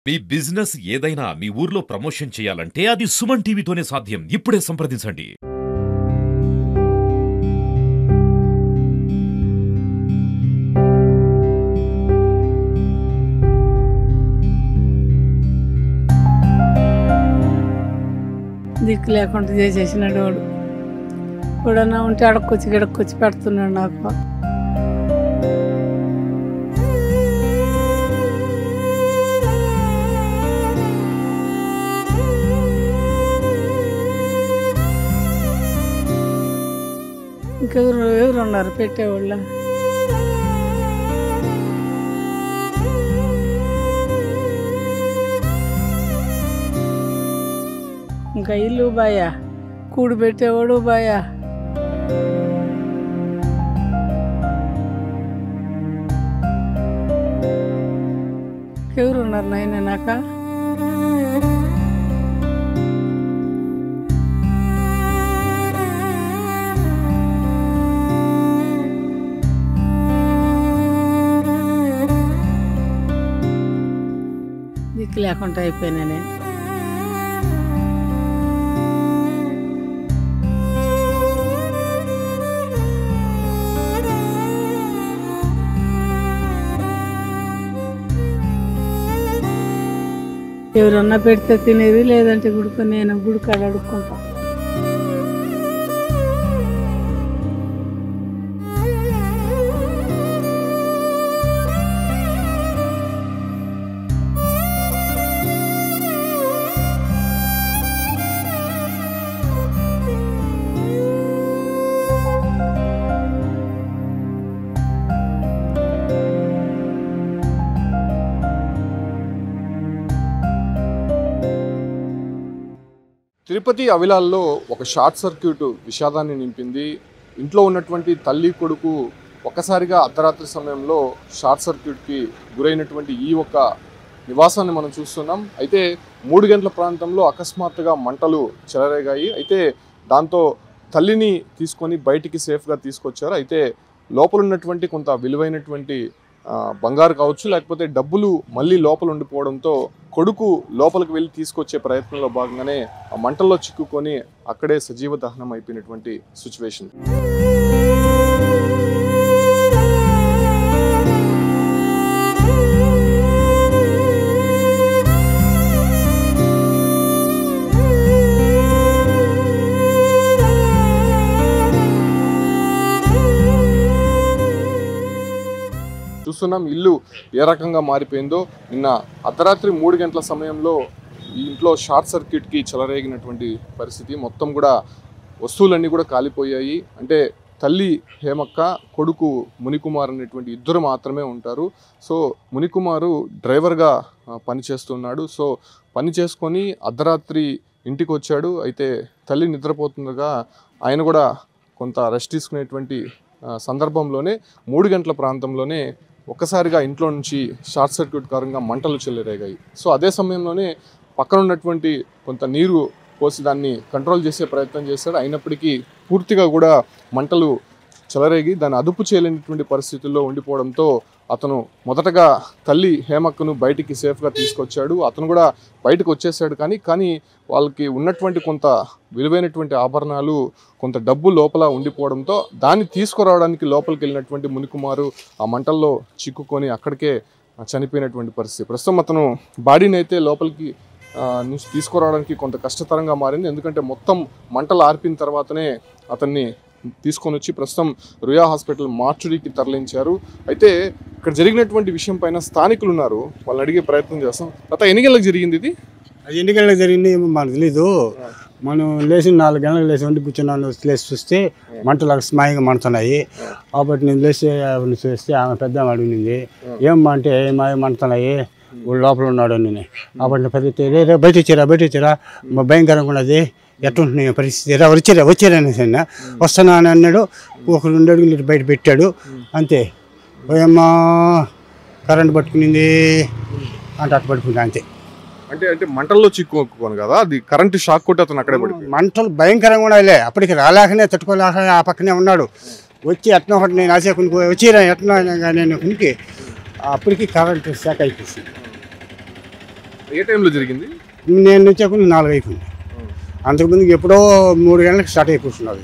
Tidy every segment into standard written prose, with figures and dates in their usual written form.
మీ business ఏదైనా మీ ఊర్లో promotion చేయాలంటే అది సుమన్ టీవీతోనే సాధ్యం. ఇప్పుడే సంప్రదించండి. దిక్కు లేకుండా చేసేసినాడు వాడు. ఎప్పుడన్నా ఉంటే గిడక్కొచ్చి పెడుతున్నాడు నాకు. ఎవరు ఉన్నారు పెట్టేవాళ్ళ? ఇంకా ఇల్లు బాయా, కూడు పెట్టేవాడు బాయా. ఎవరున్నారు నాయన నాక? దిక్కు లేకుండా అయిపోయినా నేను. ఎవరన్నా పెడితే తినేది, లేదంటే గుడుకొని నేను గుడికాడ అడుక్కుంటా. తిరుపతి అవిలాల్లో ఒక షార్ట్ సర్క్యూట్ విషాదాన్ని నింపింది. ఇంట్లో ఉన్నటువంటి తల్లి కొడుకు ఒక్కసారిగా అర్ధరాత్రి సమయంలో షార్ట్ సర్క్యూట్కి గురైనటువంటి ఈ ఒక్క నివాసాన్ని మనం చూస్తున్నాం. అయితే 3 గంటల ప్రాంతంలో అకస్మాత్తుగా మంటలు చెలరేగాయి. అయితే దాంతో తల్లిని తీసుకొని బయటికి సేఫ్గా తీసుకొచ్చారు. అయితే లోపల ఉన్నటువంటి కొంత విలువైనటువంటి బంగారు కావచ్చు, లేకపోతే డబ్బులు మళ్ళీ లోపల ఉండిపోవడంతో కొడుకు లోపలికి వెళ్ళి తీసుకొచ్చే ప్రయత్నంలో భాగంగానే ఆ మంటల్లో చిక్కుకొని అక్కడే సజీవ దహనం అయిపోయినటువంటి సిచ్యువేషన్. చూస్తున్నాం ఇల్లు ఏ రకంగా మారిపోయిందో. నిన్న అర్ధరాత్రి 3 గంటల సమయంలో ఈ ఇంట్లో షార్ట్ సర్క్యూట్కి చెలరేగినటువంటి పరిస్థితి. మొత్తం కూడా వస్తువులన్నీ కూడా కాలిపోయాయి. అంటే తల్లి హేమక్క, కొడుకు మునికుమార్ అనేటువంటి ఇద్దరు మాత్రమే ఉంటారు. సో మునికుమారు డ్రైవర్గా పనిచేస్తున్నాడు. సో పని చేసుకొని అర్ధరాత్రి ఇంటికి వచ్చాడు. అయితే తల్లి నిద్రపోతుండగా ఆయన కూడా కొంత రెస్ట్ తీసుకునేటువంటి సందర్భంలోనే 3 గంటల ప్రాంతంలోనే ఒక్కసారిగా ఇంట్లో నుంచి షార్ట్ సర్క్యూట్ కారణంగా మంటలు చెలరేగాయి. సో అదే సమయంలోనే పక్కన ఉన్నటువంటి కొంత నీరు పోసి దాన్ని కంట్రోల్ చేసే ప్రయత్నం చేశాడు. అయినప్పటికీ పూర్తిగా కూడా మంటలు చెలరేగి దాన్ని అదుపు చేయలేనటువంటి పరిస్థితుల్లో ఉండిపోవడంతో అతను మొదటగా తల్లి హేమక్కను బయటికి సేఫ్గా తీసుకొచ్చాడు. అతను కూడా బయటకు వచ్చేసాడు. కానీ వాళ్ళకి ఉన్నటువంటి కొంత విలువైనటువంటి ఆభరణాలు, కొంత డబ్బు లోపల ఉండిపోవడంతో దాన్ని తీసుకురావడానికి లోపలికి వెళ్ళినటువంటి మునికుమారు ఆ మంటల్లో చిక్కుకొని అక్కడికే చనిపోయినటువంటి పరిస్థితి. ప్రస్తుతం అతను బాడీని అయితే లోపలికి నుంచి తీసుకురావడానికి కొంత కష్టతరంగా మారింది. ఎందుకంటే మొత్తం మంటలు ఆర్పిన తర్వాతనే అతన్ని తీసుకొని వచ్చి ప్రస్తుతం రుయా హాస్పిటల్ మార్చురీకి తరలించారు. అయితే ఇక్కడ జరిగినటువంటి విషయం పైన స్థానికులు ఉన్నారు, వాళ్ళని అడిగే ప్రయత్నం చేస్తాం. గత ఎన్ని గంటలకు జరిగింది ఇది? అది ఎన్ని గంటలకు జరిగింది ఏమో మనకు తెలీదు. మనం లేచి 4 గంటలకు లేచి వండి కూర్చున్నాను. లేచి చూస్తే మంటలు స్మాయిగా మండుతున్నాయి. కాబట్టి నేను లేచి చూస్తే ఆమె పెద్ద అడిగింది, ఏమ్మా అంటే మండుతున్నాయి, లోపల ఉన్నాడు నేను. కాబట్టి పెద్ద బయట ఇచ్చారా భయంకరంగా ఉన్నది, ఎట్లుంటున్నాయి పరిస్థితి, వచ్చారనేసి వస్తానా అని అన్నాడు. ఒక 2 అడుగులు బయట పెట్టాడు అంతే. ఏమ్మా కరెంట్ పట్టుకునింది అంటే అటు పట్టుకుంటా అంతే. అంటే మంటల్లో చిక్కుకోను కదా, అది కరెంటు షాక్ కొట్టి అతను అక్కడే పడి మంటలు భయంకరంగా ఉన్నాయిలే. అప్పటికి రాలేకనే తట్టుకోలేక ఆ పక్కనే ఉన్నాడు. వచ్చి ఎట్లా ఒకటి నేను ఆశకునికి వచ్చిరా ఎట్లా నేను కునికి అప్పటికి కరెంటు షాక్ అయిపోయింది. ఏ టైంలో జరిగింది? నేను వచ్చాక 4 అయిపోయింది. అంతకుముందుకు ఎప్పుడో 3 గంటలకు స్టార్ట్ అయిపోతున్నారు.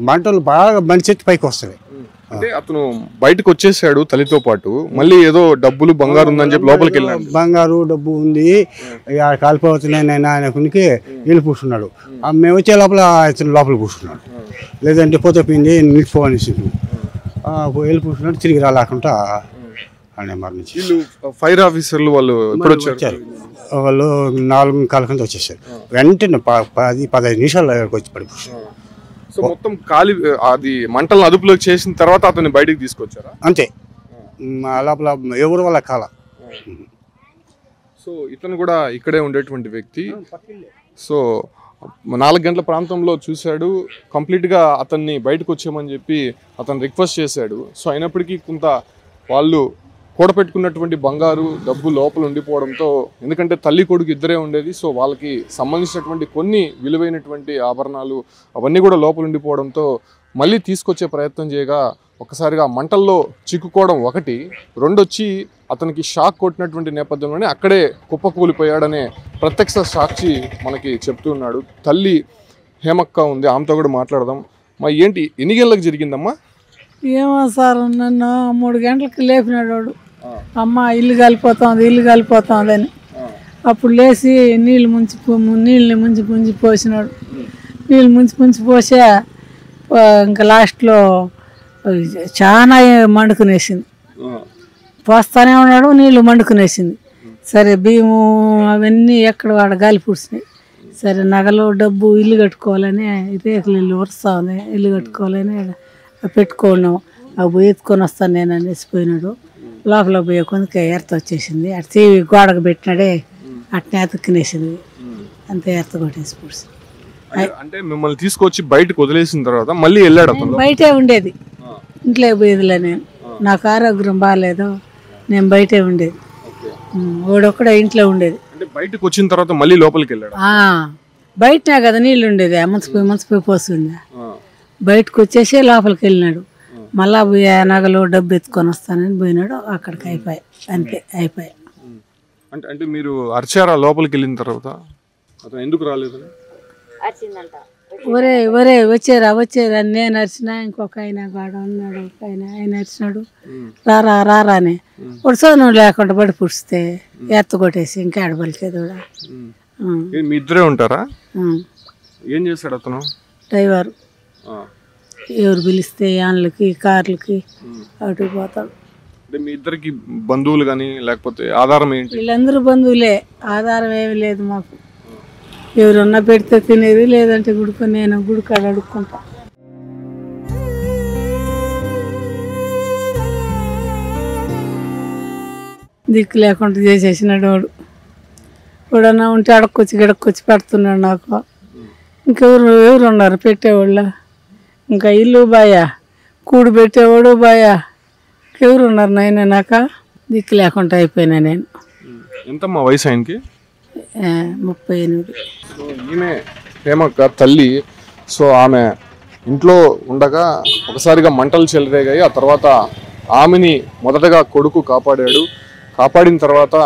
మంటలు బాగా మంచి ఎత్తి పైకి వస్తాయి. అంటే అతను బయటకు వచ్చేసాడు తల్లితో పాటు, మళ్ళీ ఏదో డబ్బులు బంగారు ఉందని చెప్పి లోపలికి వెళ్ళాడు. బంగారు డబ్బు ఉంది కాలిపోతున్నాయి ఆయన కొనికి వెళ్ళి కూర్చున్నాడు. మేము వచ్చే లోపల ఇతను లోపల కూర్చున్నాడు. లేదంటే పోతే పోయింది నిలిచిపోవనేసి వెళ్ళి కూర్చున్నాడు. తిరిగి రాలేకుండా ఆయన మరణించి. వీళ్ళు ఫైర్ ఆఫీసర్లు వాళ్ళు ఎప్పుడు వచ్చారు? వాళ్ళు 4:15 కింద వచ్చేసారు. వెంటనే 10-15 నిమిషాలు వచ్చి పడిపోయారు. సో మొత్తం కాలి అది మంటలను అదుపులోకి చేసిన తర్వాత అతన్ని బయటికి తీసుకొచ్చారా? అంతే, లోపల ఎవరు వాళ్ళ కాల. సో ఇతను కూడా ఇక్కడే ఉండేటువంటి వ్యక్తి. సో 4 గంటల ప్రాంతంలో చూశాడు. కంప్లీట్గా అతన్ని బయటకు వచ్చామని చెప్పి అతను రిక్వెస్ట్ చేశాడు. సో అయినప్పటికీ కొంత వాళ్ళు కూడపెట్టుకున్నటువంటి బంగారు డబ్బు లోపల ఉండిపోవడంతో, ఎందుకంటే తల్లి కొడుకు ఇద్దరే ఉండేది, సో వాళ్ళకి సంబంధించినటువంటి కొన్ని విలువైనటువంటి ఆభరణాలు అవన్నీ కూడా లోపల ఉండిపోవడంతో మళ్ళీ తీసుకొచ్చే ప్రయత్నం చేయగా ఒకసారిగా మంటల్లో చిక్కుకోవడం ఒకటి, రెండొచ్చి అతనికి షాక్ కొట్టినటువంటి నేపథ్యంలోనే అక్కడే కుప్పకూలిపోయాడనే ప్రత్యక్ష సాక్షి మనకి చెప్తున్నాడు. తల్లి హేమక్క ఉంది, ఆమెతో కూడా మాట్లాడదాం. మా ఏంటి ఎన్ని గంటలకు జరిగిందమ్మా? ఏమో సార్, నన్ను 3 గంటలకు లేపినాడు వాడు. అమ్మ ఇల్లు కాలిపోతుంది అని. అప్పుడు లేచి నీళ్ళని ముంచి పోసినాడు. నీళ్ళు ముంచి పోసే ఇంకా లాస్ట్లో చాలా మండుకునేసింది. పోస్తానే ఉన్నాడు, నీళ్ళు మండుకునేసింది. సరే బియ్యము అవన్నీ ఎక్కడ వాడ గాలి పూడ్చినాయి. సరే నగలు డబ్బు ఇల్లు కట్టుకోవాలని, రేకులు ఇల్లు వరుస్తా ఉంది, ఇల్లు కట్టుకోవాలని పెట్టుకున్నాం. అవి పోయి ఎత్తుకొని వస్తాను నేను అనేసి పోయినాడు. లోపల పోయే కొందుకు ఎర్త వచ్చేసింది. అటు టీవీ గోడకు పెట్టినాడే అట్నే అతుక్కునేసింది. అంతే ఎర్త కొట్టేసి పూడ్చి. అంటే మిమ్మల్ని తీసుకొచ్చి బయటకు వదిలేసిన తర్వాత మళ్ళీ వెళ్ళాడు అతను? బయటే ఉండేది, ఇంట్లో పోయేదిలే. నేను నాకు ఆరోగ్యం బాగాలేదు, నేను బయటే ఉండేది. వాడొక్కడే ఇంట్లో ఉండేది. అంటే బయటకు వచ్చిన తర్వాత మళ్ళీ లోపలికి వెళ్ళాడు? బయటనే కదా నీళ్ళు ఉండేది, మంచిపోయి పోస్తుంది. బయటకు వచ్చేసి లోపలికి వెళ్ళినాడు. మళ్ళా నగలు డబ్బు ఎత్తుకొని వస్తానని పోయినాడు. అక్కడికి అయిపోయాయి, అంతే అయిపోయాయి. అంటే మీరు అరిచారా లోపలికి వెళ్ళిన తర్వాత? అతను ఎందుకు రాలేదు? ఒరే వచ్చారా అని నేను అరిచినా. ఇంకొక ఆయన గాడ ఉన్నాడు, ఒక ఆయన అరిచినాడు, రారా అని. ఉడసోను లేకుండా పడి పుడిస్తే ఎత్త కొట్టేసి ఇంకా ఆడబలికేది. మీ ఇద్దరే ఉంటారా? ఏం చేశాడు అతను? డ్రైవర్. ఎవరు పిలిస్తే యాన్లకి కార్లకి అటు పోతాడు. మీ ఇద్దరికి బంధువులు కానీ లేకపోతే ఆధారం ఏంటి? వీళ్ళందరూ బంధువులే, ఆధారం ఏమి లేదు మాకు. ఎవరన్నా పెడితే తినేది, లేదంటే గుడికొని నేను గుడికాడ అడుక్కుంటా. దిక్కు లేకుండా చేసేసినాడు వాడు. ఎవడన్నా ఉంటే గిడక్కొచ్చి పెడుతున్నాడు నాకు. ఎవరు ఉన్నారు పెట్టేవాళ్ళ? ఇంకా ఇల్లు బాయా, కూడు పెట్టేవాడు బాయా, ఎవరు ఉన్నారు నాయన? నాక దిక్కు లేకుండా అయిపోయినా నేను. ఎంతమ్మా వయసు ఆయనకి? 38. ఈమె హేమక్క తల్లి. సో ఆమె ఇంట్లో ఉండగా ఒకసారిగా మంటలు చెలరేగాయి. ఆ తర్వాత ఆమెని మొదటగా కొడుకు కాపాడిన తర్వాత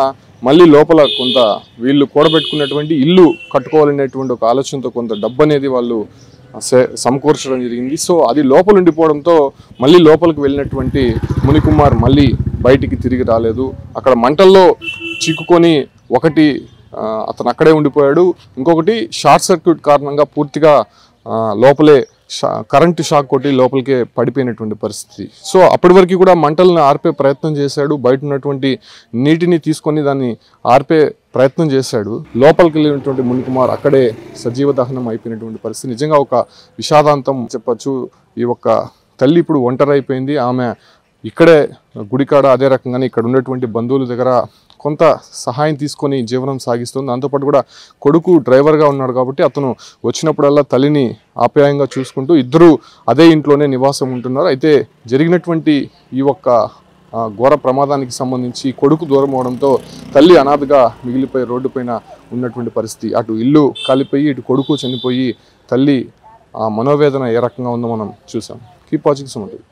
మళ్ళీ లోపల కొంత వీళ్ళు కూడబెట్టుకున్నటువంటి ఇల్లు కట్టుకోవాలనేటువంటి ఒక ఆలోచనతో కొంత డబ్బు అనేది వాళ్ళు సమకూర్చడం జరిగింది. సో అది లోపల ఉండిపోవడంతో మళ్ళీ లోపలికి వెళ్ళినటువంటి మునికుమార్ మళ్ళీ బయటికి తిరిగి రాలేదు. అక్కడ మంటల్లో చిక్కుకొని ఒకటి అతను అక్కడే ఉండిపోయాడు, ఇంకొకటి షార్ట్ సర్క్యూట్ కారణంగా పూర్తిగా లోపలే కరెంటు షాక్ కొట్టి లోపలికే పడిపోయినటువంటి పరిస్థితి. సో అప్పటి వరకు కూడా మంటలను ఆర్పే ప్రయత్నం చేశాడు, బయట ఉన్నటువంటి నీటిని తీసుకొని దాన్ని ఆర్పే ప్రయత్నం చేశాడు. లోపలికి వెళ్ళినటువంటి మునికుమార్ అక్కడే సజీవ దహనం అయిపోయినటువంటి పరిస్థితి. నిజంగా ఒక విషాదాంతం చెప్పచ్చు. ఈ ఒక్క తల్లి ఇప్పుడు ఒంటరి అయిపోయింది. ఆమె ఇక్కడే గుడికాడ, అదే రకంగానే ఇక్కడ ఉన్నటువంటి బంధువుల దగ్గర కొంత సహాయం తీసుకొని జీవనం సాగిస్తుంది. దాంతోపాటు కూడా కొడుకు డ్రైవర్గా ఉన్నాడు కాబట్టి అతను వచ్చినప్పుడల్లా తల్లిని ఆప్యాయంగా చూసుకుంటూ ఇద్దరు అదే ఇంట్లోనే నివాసం ఉంటున్నారు. అయితే జరిగినటువంటి ఈ ఒక్క ఘోర ప్రమాదానికి సంబంధించి కొడుకు దూరం అవడంతో తల్లి అనాథగా మిగిలిపోయి రోడ్డు పైన ఉన్నటువంటి పరిస్థితి. అటు ఇల్లు కాలిపోయి ఇటు కొడుకు చనిపోయి తల్లి మనోవేదన ఏ రకంగా ఉందో మనం చూసాం. Keep watching Suman TV.